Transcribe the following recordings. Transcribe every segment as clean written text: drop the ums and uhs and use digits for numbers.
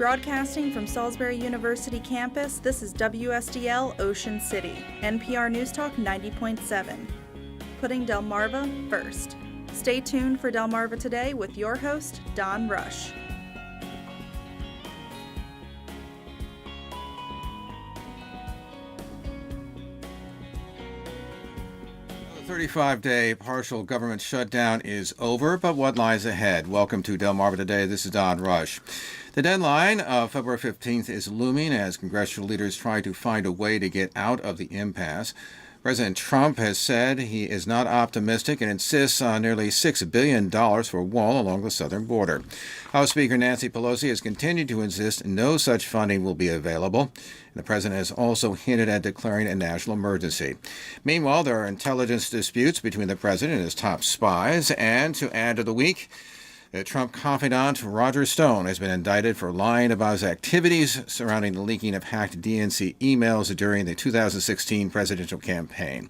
Broadcasting from Salisbury University campus, this is WSDL Ocean City, NPR News Talk 90.7. Putting Delmarva first. Stay tuned for Delmarva Today with your host, Don Rush. The 35-day partial government shutdown is over, but what lies ahead? Welcome to Delmarva Today. This is Don Rush. The deadline of February 15th is looming as congressional leaders try to find a way to get out of the impasse. President Trump has said he is not optimistic and insists on nearly $6 billion for a wall along the southern border. House Speaker Nancy Pelosi has continued to insist no such funding will be available. And the president has also hinted at declaring a national emergency. Meanwhile, there are intelligence disputes between the president and his top spies. And to add to the week, Trump confidant Roger Stone has been indicted for lying about his activities surrounding the leaking of hacked DNC emails during the 2016 presidential campaign.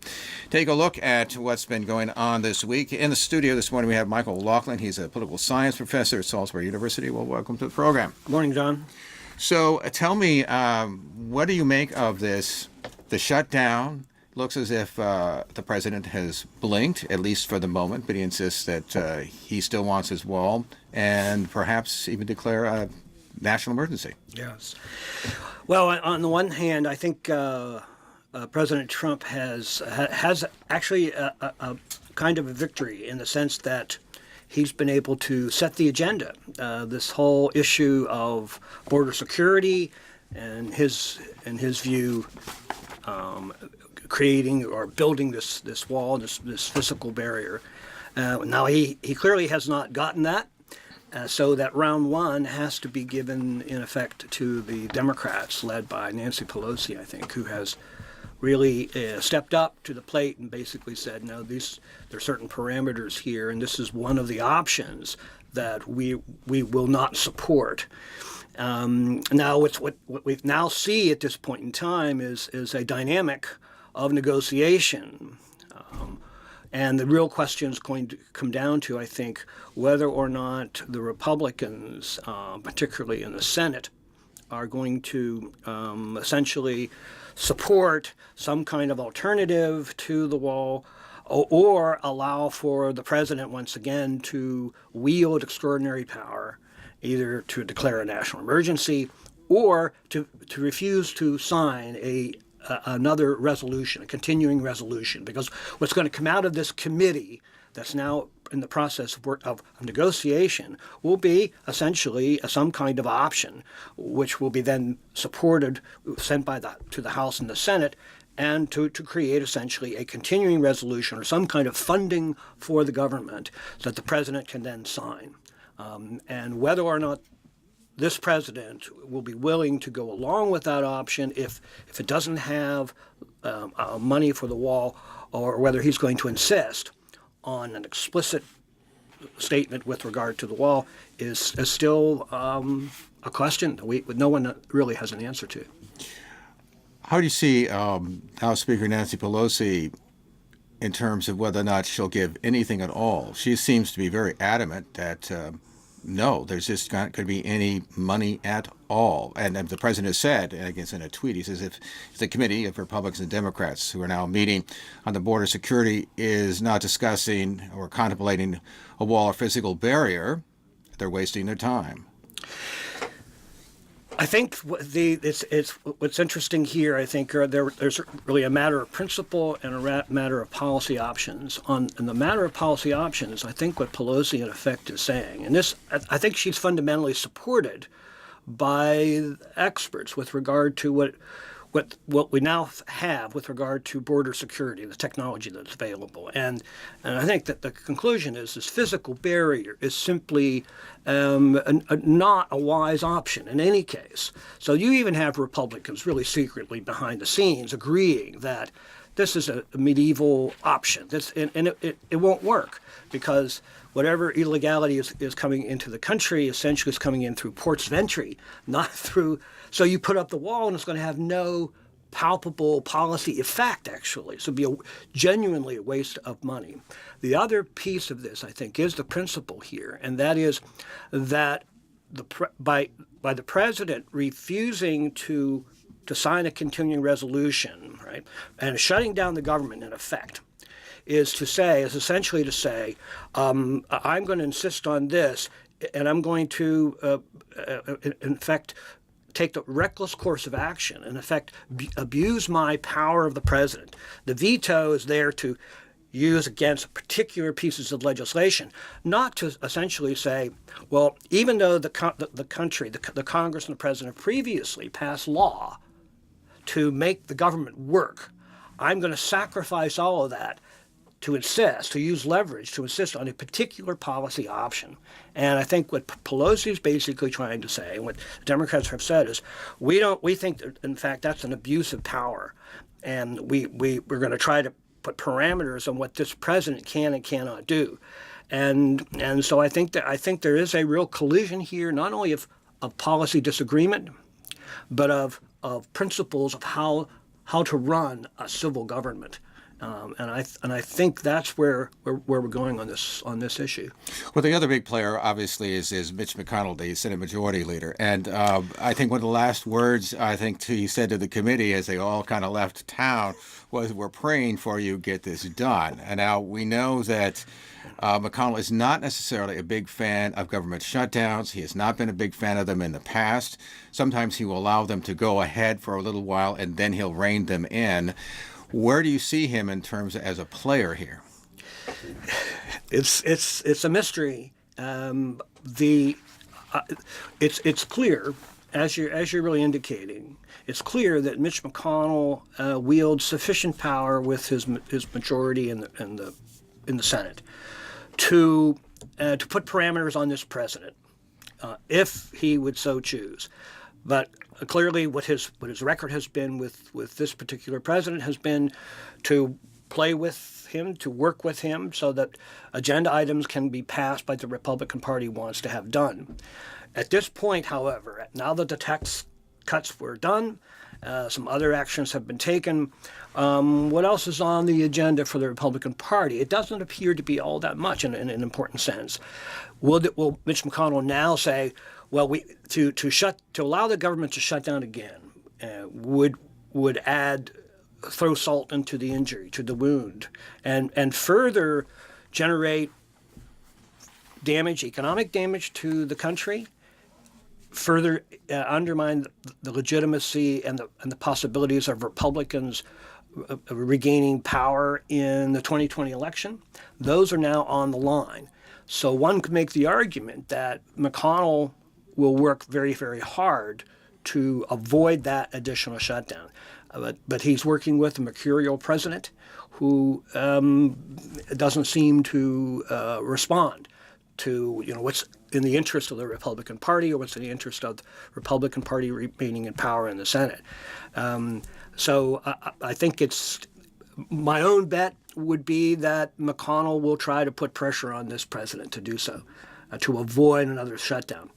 Take a look at what's been going on this week. In the studio this morning, we have Michael Laughlin. He's a political science professor at Salisbury University. Well, welcome to the program. Good morning, John. So tell me, what do you make of this, the shutdown? Looks as if the president has blinked, at least for the moment, but he insists that he still wants his wall and perhaps even declare a national emergency. Yes. Well, on the one hand, I think President Trump has actually a kind of a victory in the sense that he's been able to set the agenda. This whole issue of border security and his view, creating or building this wall, this physical barrier. Now he clearly has not gotten that, so that round one has to be given in effect to the Democrats led by Nancy Pelosi, I think, who has really stepped up to the plate and basically said, no, there are certain parameters here, and this is one of the options that we will not support. Now, what we now see at this point in time is a dynamic of negotiation. And the real question is going to come down to, I think, whether or not the Republicans, particularly in the Senate, are going to essentially support some kind of alternative to the wall or allow for the president once again to wield extraordinary power, either to declare a national emergency or to refuse to sign another resolution, a continuing resolution, because what's going to come out of this committee that's now in the process of negotiation will be essentially some kind of option, which will be then supported, sent to the House and the Senate, and to create essentially a continuing resolution or some kind of funding for the government that the president can then sign. And whether or not this president will be willing to go along with that option if it doesn't have money for the wall, or whether he's going to insist on an explicit statement with regard to the wall is still a question that no one really has an answer to. How do you see House Speaker Nancy Pelosi in terms of whether or not she'll give anything at all? She seems to be very adamant that no, there's just not going to be any money at all. And the president has said, I guess in a tweet, he says if the committee of Republicans and Democrats who are now meeting on the border security is not discussing or contemplating a wall or physical barrier, they're wasting their time. I think it's what's interesting here. I think there's really a matter of principle and a matter of policy options. In the matter of policy options, I think what Pelosi in effect is saying, and this I think she's fundamentally supported by experts with regard to what we now have with regard to border security, the technology that's available. And I think that the conclusion is this physical barrier is simply not a wise option in any case. So you even have Republicans really secretly behind the scenes agreeing that this is a medieval option. It won't work because whatever illegality is coming into the country essentially is coming in through ports of entry, not through. So you put up the wall and it's going to have no palpable policy effect, actually. So it'd be genuinely a waste of money. The other piece of this, I think, is the principle here, and that is that by the president refusing to sign a continuing resolution, right, and shutting down the government in effect, is essentially to say, I'm going to insist on this, and I'm going to, in fact, take the reckless course of action, in effect, abuse my power of the president. The veto is there to use against particular pieces of legislation, not to essentially say, well, even though the country, the Congress and the president previously passed law to make the government work, I'm going to sacrifice all of that to use leverage to insist on a particular policy option. And I think what Pelosi is basically trying to say, and what the Democrats have said, is we think that, in fact, that's an abuse of power, and we're going to try to put parameters on what this president can and cannot do. And so I think there is a real collision here, not only of policy disagreement, but of principles of how to run a civil government. And I think that's where we're going on this issue. Well, the other big player, obviously, is Mitch McConnell, the Senate Majority Leader. And I think one of the last words he said to the committee as they all kind of left town was, "We're praying for you, get this done." And now we know that McConnell is not necessarily a big fan of government shutdowns. He has not been a big fan of them in the past. Sometimes he will allow them to go ahead for a little while, and then he'll rein them in. Where do you see him in terms as a player here? It's a mystery. It's clear, as you're really indicating, it's clear that Mitch McConnell wields sufficient power with his majority in the Senate to put parameters on this president, if he would so choose. But clearly, what his record has been with this particular president has been to play with him, to work with him, so that agenda items can be passed by the Republican Party wants to have done. At this point, however, now that the tax cuts were done, some other actions have been taken. What else is on the agenda for the Republican Party? It doesn't appear to be all that much in an important sense. Will Mitch McConnell now say, well, to allow the government to shut down again would throw salt into the injury, to the wound, and further generate damage, economic damage to the country, further undermine the legitimacy and the possibilities of Republicans regaining power in the 2020 election. Those are now on the line. So one could make the argument that McConnell will work very, very hard to avoid that additional shutdown. But he's working with a mercurial president who doesn't seem to respond to what's in the interest of the Republican Party or what's in the interest of the Republican Party remaining in power in the Senate. So I think my own bet would be that McConnell will try to put pressure on this president to do so, to avoid another shutdown.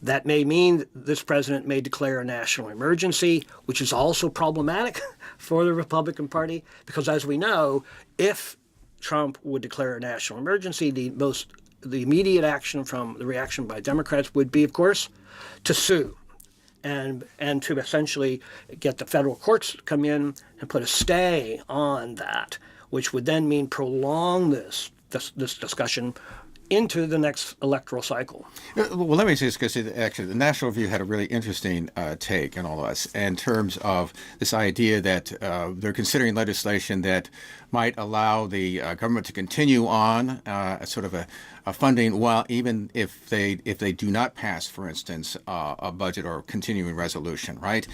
That may mean this president may declare a national emergency, which is also problematic for the Republican Party, because as we know, if Trump would declare a national emergency, the immediate reaction by Democrats would be, of course, to sue and to essentially get the federal courts to come in and put a stay on that, which would then mean prolong this discussion into the next electoral cycle. Well, let me say this, because actually the National Review had a really interesting take on all of this in terms of this idea that they're considering legislation that might allow the government to continue on sort of a funding, while even if they do not pass, for instance, a budget or continuing resolution, right?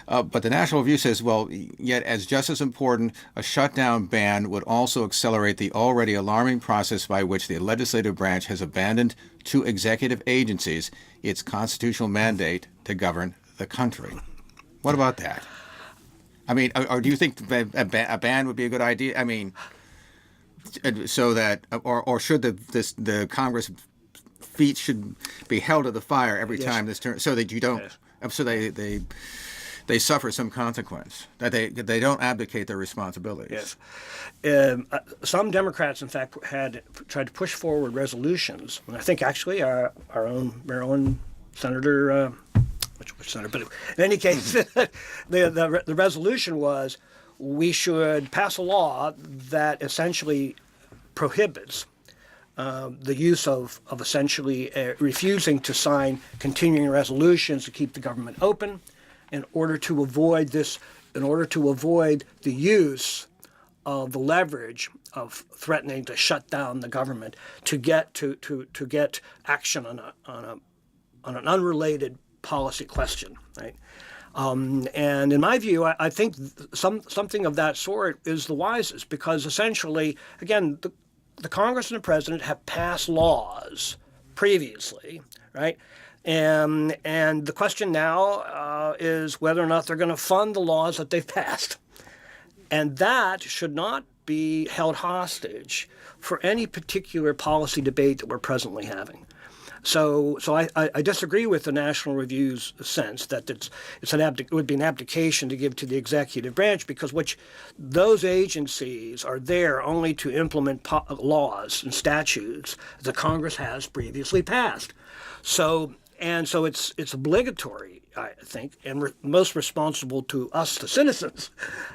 But the National Review says, well, yet as just as important, a shutdown ban would also accelerate the already alarming process by which the legislative branch has abandoned to executive agencies its constitutional mandate to govern the country. What about that? I mean, or do you think a ban would be a good idea? I mean, so that, or should the Congress feet should be held to the fire every time this turn, so that you don't, so they suffer some consequence, that they don't abdicate their responsibilities. Yes. Some Democrats, in fact, had tried to push forward resolutions. And I think actually our own Maryland Senator, which senator? But in any case, the resolution was we should pass a law that essentially prohibits the use of essentially refusing to sign continuing resolutions to keep the government open in order to avoid the use of the leverage of threatening to shut down the government to get action on an unrelated policy question, right? And in my view, I think something of that sort is the wisest, because essentially, again, the Congress and the President have passed laws previously, right? And the question now is whether or not they're going to fund the laws that they've passed. And that should not be held hostage for any particular policy debate that we're presently having. So I disagree with the National Review's sense that it would be an abdication to give to the executive branch, because those agencies are there only to implement laws and statutes that Congress has previously passed. So it's obligatory, I think, and most responsible to us, the citizens,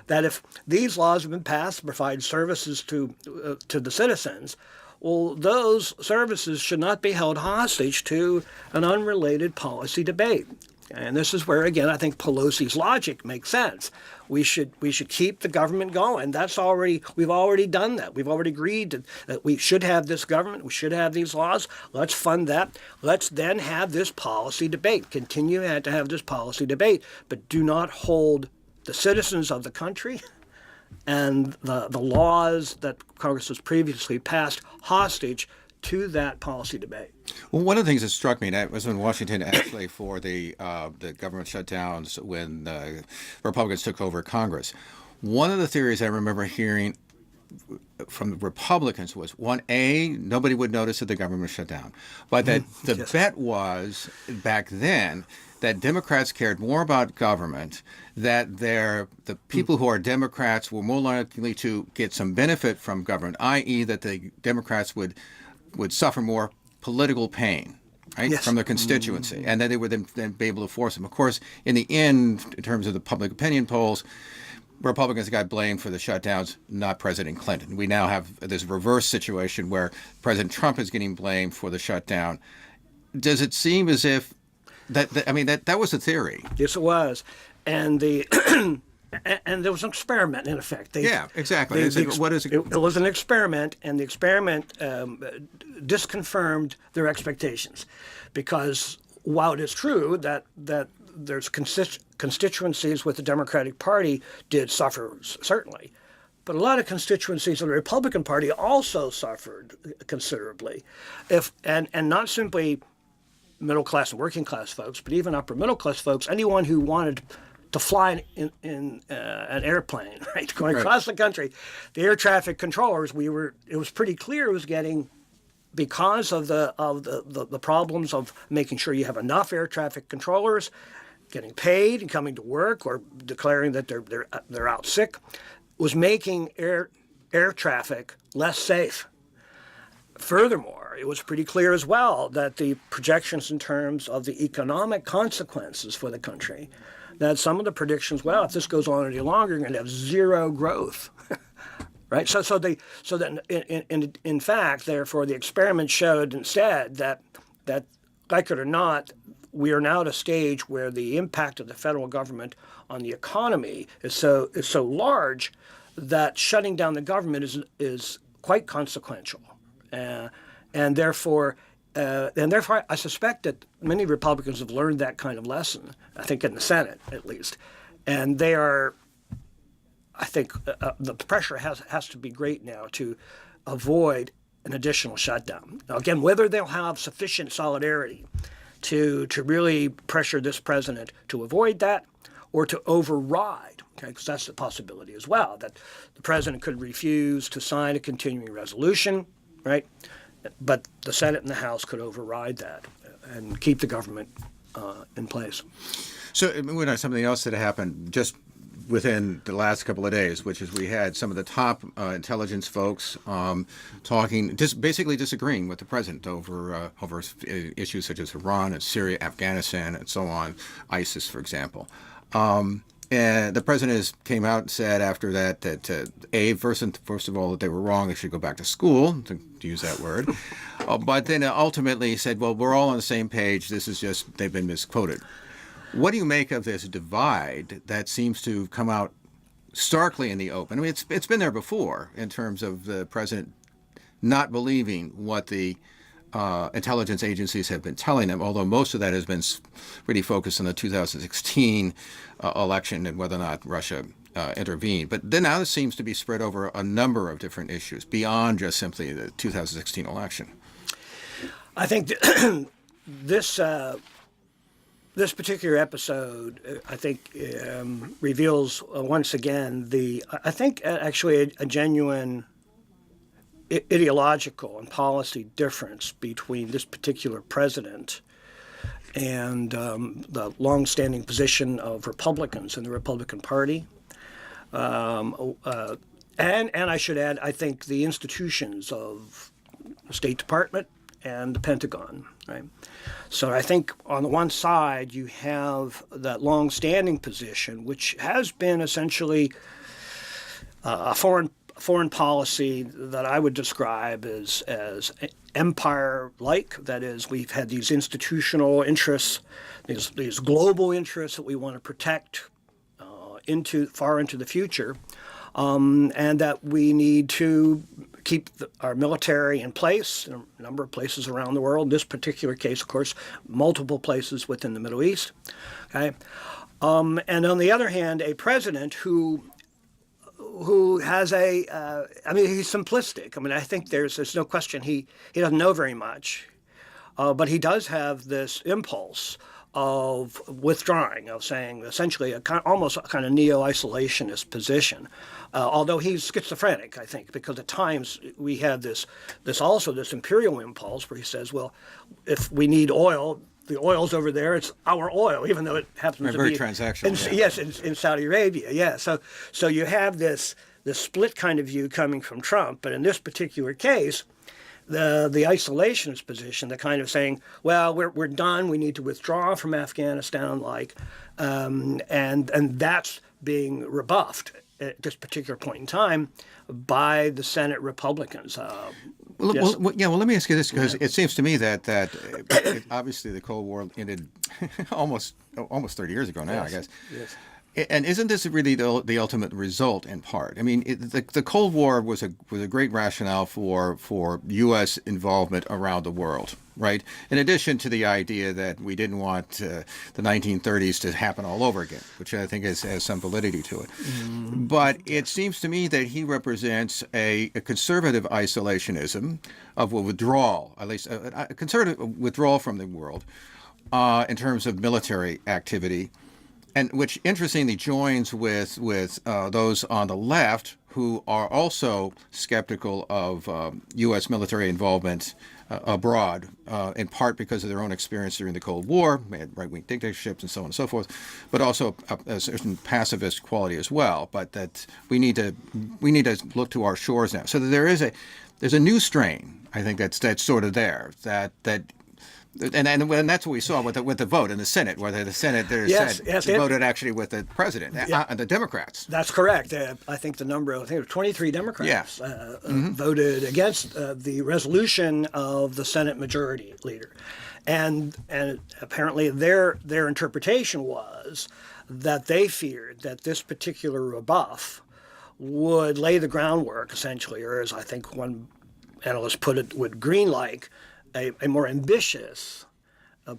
that if these laws have been passed to provide services to the citizens, well, those services should not be held hostage to an unrelated policy debate. And this is where, again, I think Pelosi's logic makes sense. We should keep the government going. We've already done that. We've already agreed that we should have this government. We should have these laws. Let's fund that. Let's then have this policy debate. Continue to have this policy debate, but do not hold the citizens of the country and the laws that Congress has previously passed hostage to that policy debate. Well, one of the things that struck me, and that was in Washington actually for the government shutdowns when the Republicans took over Congress. One of the theories I remember hearing from the Republicans was, nobody would notice that the government was shut down. But that the Yes. bet was, back then, that Democrats cared more about government, that the people who are Democrats were more likely to get some benefit from government, i.e. that the Democrats would suffer more political pain, right, Yes. from their constituency, and that they would then be able to force them. Of course, in the end, in terms of the public opinion polls, Republicans got blamed for the shutdowns, not President Clinton. We now have this reverse situation where President Trump is getting blamed for the shutdown. Does it seem as if that was the theory? Yes, it was. And and there was an experiment, in effect. Yeah, exactly. What is it? It was an experiment, and the experiment disconfirmed their expectations, because while it is true that there's constituencies with the Democratic Party did suffer, certainly, but a lot of constituencies of the Republican Party also suffered considerably, and not simply middle class and working class folks, but even upper middle class folks, anyone who wanted to fly in an airplane, right, going across the country. The air traffic controllers, it was pretty clear it was getting, because of the problems of making sure you have enough air traffic controllers, getting paid and coming to work, or declaring that they're out sick, was making air traffic less safe. Furthermore, it was pretty clear as well that the projections in terms of the economic consequences for the country, that some of the predictions, if this goes on any longer, you're going to have zero growth, right? So that in fact, therefore, the experiment showed instead that like it or not, we are now at a stage where the impact of the federal government on the economy is so large that shutting down the government is quite consequential, and therefore I suspect that many Republicans have learned that kind of lesson, I think in the Senate at least, and they are, I think the pressure has to be great now to avoid an additional shutdown. Now again, whether they'll have sufficient solidarity to really pressure this president to avoid that or to override, because that's the possibility as well, that the president could refuse to sign a continuing resolution, right? But the Senate and the House could override that and keep the government in place. So something else that happened just within the last couple of days, which is we had some of the top intelligence folks talking, just basically disagreeing with the president over issues such as Iran and Syria, Afghanistan, and so on, ISIS, for example. And the president came out and said after that first of all, that they were wrong. They should go back to school, to use that word. But then ultimately he said, well, we're all on the same page. This is just, they've been misquoted. What do you make of this divide that seems to come out starkly in the open? I mean, it's been there before in terms of the president not believing what the intelligence agencies have been telling him, although most of that has been really focused on the 2016 election and whether or not Russia intervened. But then now this seems to be spread over a number of different issues beyond just simply the 2016 election. I think this particular episode, I think, reveals once again actually a genuine ideological and policy difference between this particular president and the longstanding position of Republicans in the Republican Party. And I should add, I think the institutions of the State Department and the Pentagon, right? So I think on the one side you have that long-standing position, which has been essentially a foreign policy that I would describe as empire-like. That is, we've had these institutional interests, these global interests that we want to protect far into the future, and that we need to keep our military in place in a number of places around the world. In this particular case, of course, multiple places within the Middle East. Okay, and on the other hand, a president who has he's simplistic. I mean, I think there's no question he doesn't know very much, but he does have this impulse of withdrawing, of saying essentially almost a kind of neo-isolationist position. Although he's schizophrenic, I think, because at times we have this imperial impulse where he says, well, if we need oil, the oil's over there, it's our oil, even though it happens to very be transactional. Yes, in Saudi Arabia, yeah. So you have this split kind of view coming from Trump, but in this particular case, the isolationist position, the kind of saying, well, we're done, we need to withdraw from Afghanistan, and that's being rebuffed at this particular point in time by the Senate Republicans. Well, let me ask you this, because it seems to me that obviously the Cold War ended almost 30 years ago now, I guess. Yes. And isn't this really the ultimate result in part? I mean, the Cold War was a great rationale for U.S. involvement around the world, right? In addition to the idea that we didn't want the 1930s to happen all over again, which I think has some validity to it. Mm-hmm. But it seems to me that he represents a conservative isolationism of a withdrawal, at least a conservative withdrawal from the world in terms of military activity. And which interestingly joins with those on the left who are also skeptical of U.S. military involvement abroad, in part because of their own experience during the Cold War, they had right-wing dictatorships and so on and so forth, but also a certain pacifist quality as well. But that we need to look to our shores now. So that there's a new strain, I think that's sort of there that. And that's what we saw with the vote in the Senate, where the senator voted actually with the president and the Democrats. That's correct. I think the number, I think it was 23 Democrats voted against the resolution of the Senate Majority Leader, and apparently their interpretation was that they feared that this particular rebuff would lay the groundwork, essentially, or as I think one analyst put it, would green-like a more ambitious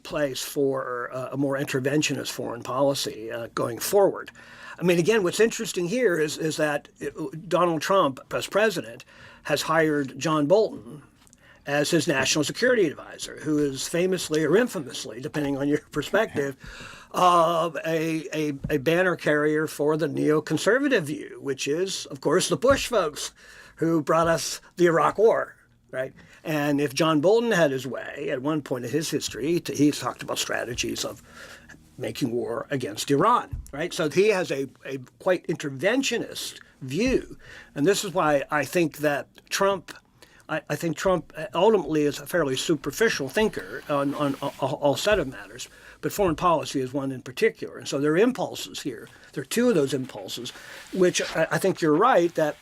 place for a more interventionist foreign policy going forward. I mean, again, what's interesting here is that Donald Trump, as president, has hired John Bolton as his national security advisor, who is famously or infamously, depending on your perspective, a banner carrier for the neoconservative view, which is, of course, the Bush folks who brought us the Iraq War, right? And if John Bolton had his way, at one point in his history, he's talked about strategies of making war against Iran, right? So he has a quite interventionist view. And this is why I think that I think Trump ultimately is a fairly superficial thinker on all set of matters, but foreign policy is one in particular. And so there are impulses here. There are two of those impulses, which I think you're right that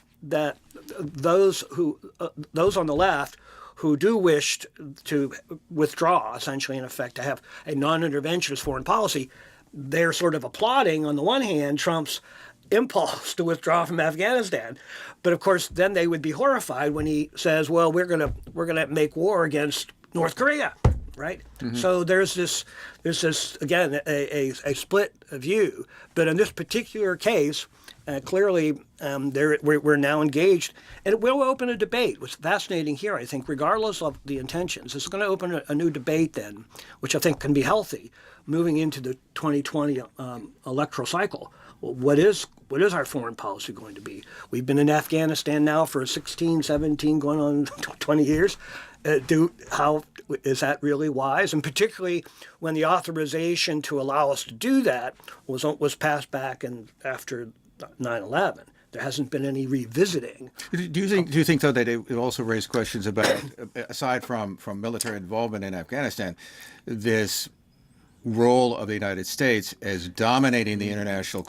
those on the left who do wish to withdraw, essentially, in effect, to have a non-interventionist foreign policy, they're sort of applauding, on the one hand, Trump's impulse to withdraw from Afghanistan. But of course, then they would be horrified when he says, well, we're gonna make war against North Korea, right? Mm-hmm. So there's this again, a split view. But in this particular case, clearly, we're now engaged, and it will open a debate. What's fascinating here, I think, regardless of the intentions, it's going to open a new debate then, which I think can be healthy, moving into the 2020 electoral cycle. What is our foreign policy going to be? We've been in Afghanistan now for 16, 17, going on 20 years. How is that really wise? And particularly when the authorization to allow us to do that was passed back after 9/11. There hasn't been any revisiting. Do you think though that it also raised questions about, aside from military involvement in Afghanistan, this role of the United States as dominating the international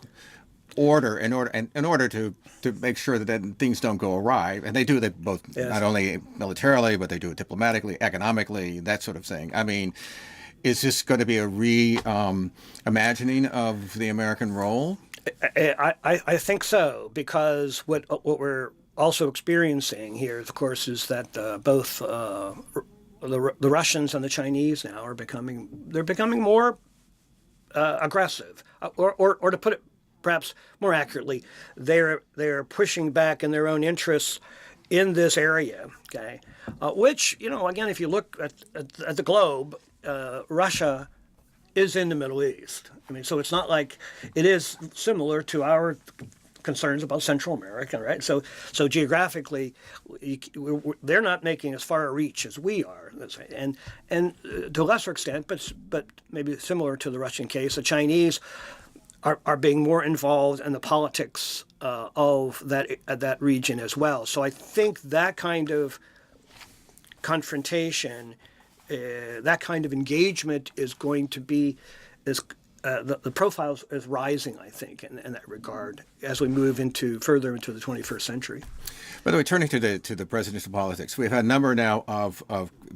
order in order to make sure that things don't go awry, and they do that both not only militarily but they do it diplomatically, economically, that sort of thing. I mean, is this going to be a imagining of the American role? I think so, because what we're also experiencing here, of course, is that both the Russians and the Chinese now are becoming more aggressive, or to put it perhaps more accurately, they're pushing back in their own interests in this area. Okay, which, again, if you look at the globe, Russia is in the Middle East. I mean, so it's not like it is similar to our concerns about Central America, right? So geographically, they're not making as far a reach as we are, let's say, and to a lesser extent, but maybe similar to the Russian case, the Chinese are being more involved in the politics of that region as well. So I think that kind of confrontation, that kind of engagement is going to be the profile is rising, I think, in that regard as we move further into the 21st century. By the way, turning to the presidential politics, we've had a number now of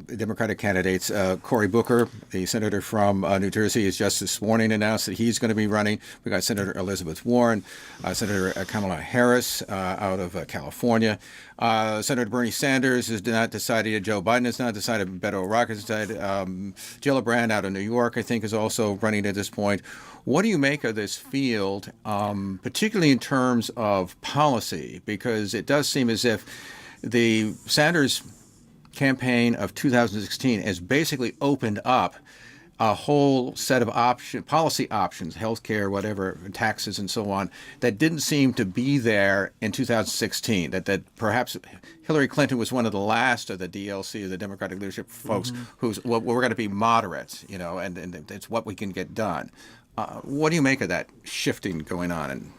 Democratic candidates. Cory Booker, the senator from New Jersey, has just this morning announced that he's going to be running. We got Senator Elizabeth Warren, Senator Kamala Harris out of California. Senator Bernie Sanders has not decided. Joe Biden has not decided. Beto O'Rourke has decided. Gillibrand out of New York, I think, is also running at this point. What do you make of this field, particularly in terms of policy? Because it does seem as if the Sanders campaign of 2016 has basically opened up a whole set of policy options, healthcare, whatever, taxes, and so on, that didn't seem to be there in 2016. That perhaps Hillary Clinton was one of the last of the DLC, the Democratic leadership folks, who's we're going to be moderates, and it's what we can get done. What do you make of that shifting going on?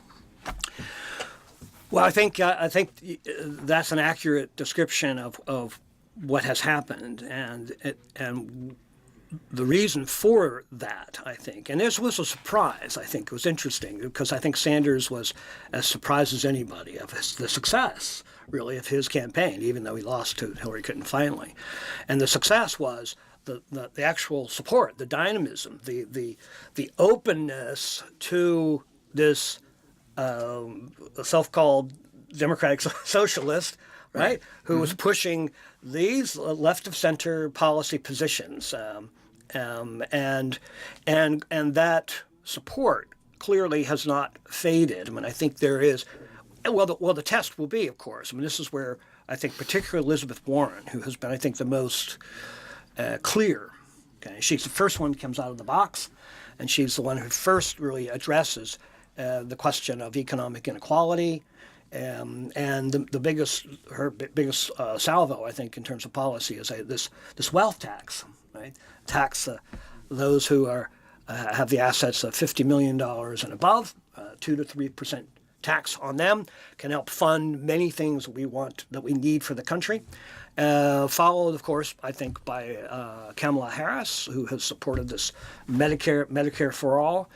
Well, I think that's an accurate description of what has happened, and the reason for that, I think, and this was a surprise. I think it was interesting because I think Sanders was as surprised as anybody of the success, really, of his campaign, even though he lost to Hillary Clinton finally, and the success was the actual support, the dynamism, the openness to this self-called democratic socialist, right, who was pushing these left of center policy positions, and that support clearly has not faded. I mean, I think there is. Well, the test will be, of course. I mean, this is where I think particularly Elizabeth Warren, who has been, I think, the most clear. Okay, she's the first one that comes out of the box, and she's the one who first really addresses the question of economic inequality, and her biggest salvo, I think, in terms of policy is this wealth tax, right? Tax those who are have the assets of $50 million and above, 2 to 3% tax on them can help fund many things that we need for the country. Followed, of course, I think, by Kamala Harris, who has supported this Medicare for all.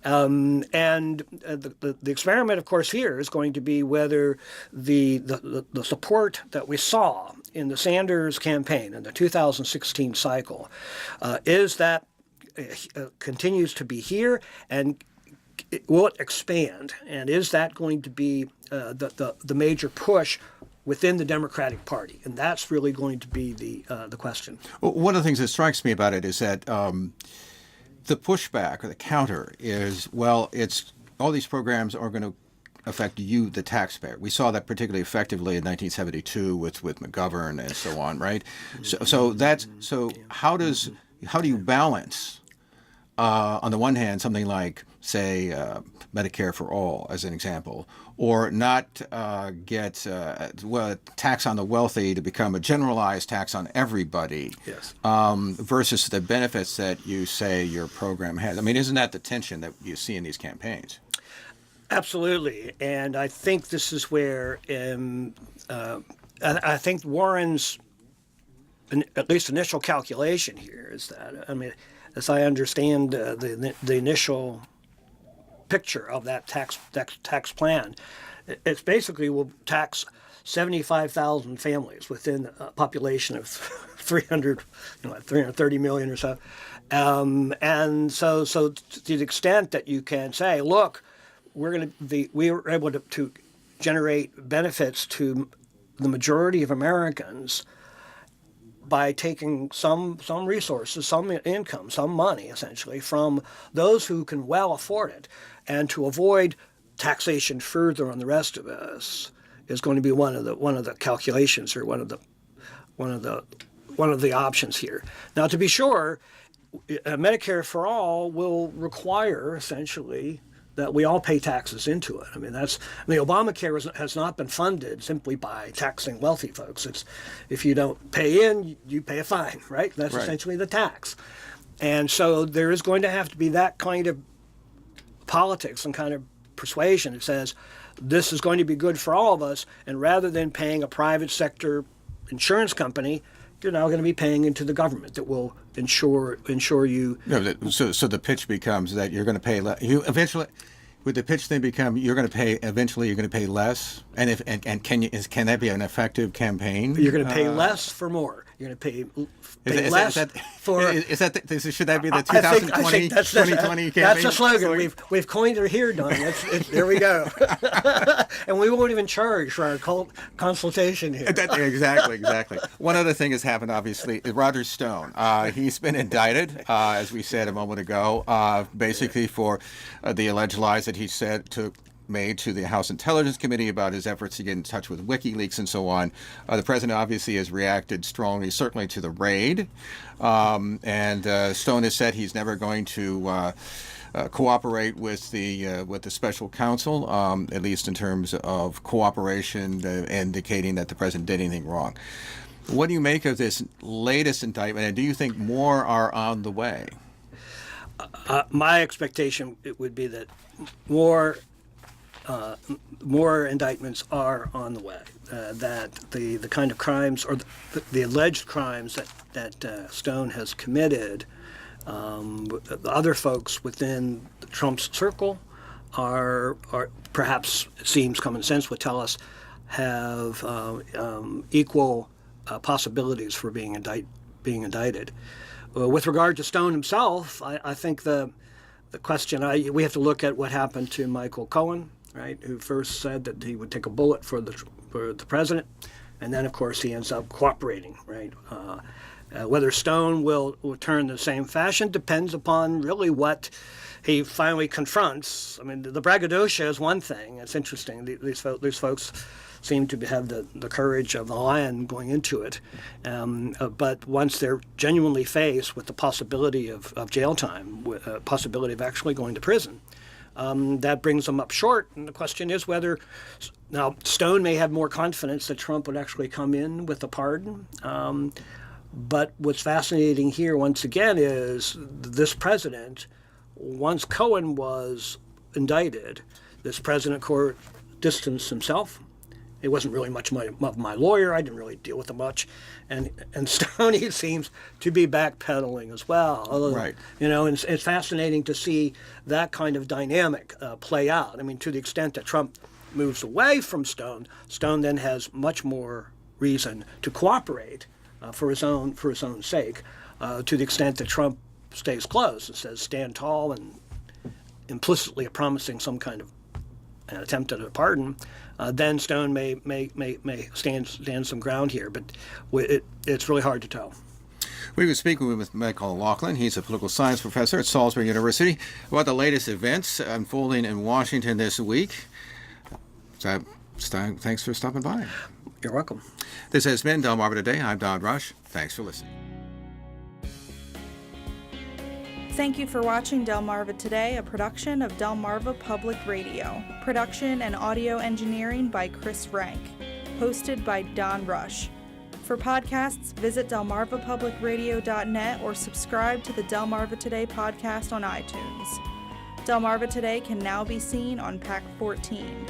The experiment, of course, here is going to be whether the support that we saw in the Sanders campaign in the 2016 cycle is that continues to be here, and will it expand? And is that going to be the major push within the Democratic Party? And that's really going to be the question. Well, one of the things that strikes me about it is that the pushback or the counter is, well, it's all these programs are going to affect you, the taxpayer. We saw that particularly effectively in 1972 with McGovern and so on, right? So how do you balance on the one hand something like, say, Medicare for all as an example, or not get tax on the wealthy to become a generalized tax on everybody, yes, versus the benefits that you say your program has? I mean, isn't that the tension that you see in these campaigns? Absolutely, and I think this is where I think Warren's at least initial calculation here is that, I mean, as I understand the initial picture of that tax plan, it's basically will tax 75,000 families within a population of 330 million or so, and so to the extent that you can say, look, we were able to generate benefits to the majority of Americans by taking some resources, some income, some money, essentially, from those who can well afford it, and to avoid taxation further on the rest of us is going to be one of the calculations, or one of the options here. Now, to be sure, Medicare for all will require essentially that we all pay taxes into it. I mean, Obamacare has not been funded simply by taxing wealthy folks. It's if you don't pay in, you pay a fine, right? That's right. Essentially the tax. And so there is going to have to be that kind of politics and kind of persuasion that says this is going to be good for all of us, and rather than paying a private sector insurance company, you're now going to be paying into the government that will insure you. No, so the pitch becomes that you're going to pay less. You eventually, would the pitch then become you're going to pay eventually? You're going to pay less, and can that be an effective campaign? You're going to pay less for more. You're going to pay less for. Should that be the 2020 campaign? That's a slogan. We've coined it here, Don. There we go. And we won't even charge for our consultation here. Exactly. One other thing has happened, obviously. Roger Stone. He's been indicted, as we said a moment ago, basically for the alleged lies that he made to the House Intelligence Committee about his efforts to get in touch with WikiLeaks and so on. The president obviously has reacted strongly, certainly to the raid, and Stone has said he's never going to cooperate with the special counsel, at least in terms of cooperation, indicating that the president did anything wrong. What do you make of this latest indictment, and do you think more are on the way? My expectation it would be that more indictments are on the way. That the kind of crimes, or the alleged crimes that Stone has committed, the other folks within Trump's circle are perhaps, it seems common sense would tell us, have equal possibilities for being indicted. With regard to Stone himself, I think the question, we have to look at what happened to Michael Cohen, right, who first said that he would take a bullet for the president, and then, of course, he ends up cooperating, right? Whether Stone will turn the same fashion depends upon really what he finally confronts. I mean, the braggadocio is one thing. It's interesting. These folks seem to have the courage of the lion going into it. But once they're genuinely faced with the possibility of jail time, possibility of actually going to prison, that brings them up short. And the question is whether, now Stone may have more confidence that Trump would actually come in with a pardon. But what's fascinating here, once again, is this president once Cohen was indicted, this president court distanced himself. It wasn't really much of my lawyer. I didn't really deal with him much. And Stoney seems to be backpedaling as well. Right. You know, and it's fascinating to see that kind of dynamic play out. I mean, to the extent that Trump moves away from Stone then has much more reason to cooperate for his own sake. To the extent that Trump stays close and says stand tall and implicitly promising some kind of an attempt at a pardon, then Stone may stand some ground here. But it's really hard to tell. We were speaking with Michael Laughlin. He's a political science professor at Salisbury University about the latest events unfolding in Washington this week. So, thanks for stopping by. You're welcome. This has been Delmarva Today. I'm Don Rush. Thanks for listening. Thank you for watching Delmarva Today, a production of Delmarva Public Radio. Production and audio engineering by Chris Rank. Hosted by Don Rush. For podcasts, visit delmarvapublicradio.net or subscribe to the Delmarva Today podcast on iTunes. Delmarva Today can now be seen on Pack 14.